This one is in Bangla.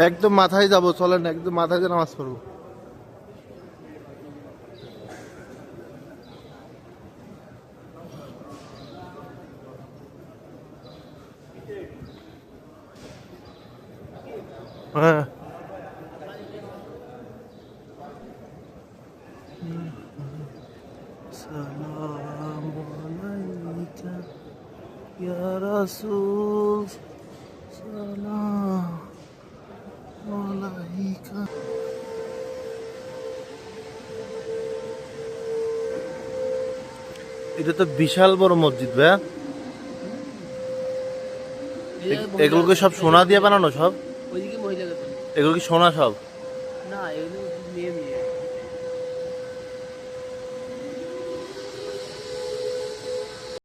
একদম মাথায় যাবো, চলেন একদম মাথায় দিয়ে নামাজ পড়বো। হ্যাঁ সালামু আলাইকা ইয়া রাসূল, সালামু আলাইকা। এটা তো বিশাল বড় মসজিদ ভাইয়া। এগুলোকে সব সোনা দিয়ে বানানো সব? ওইদিকে মহিলা এগুলো কি সোনা সব? না, এগুলো মেয়ে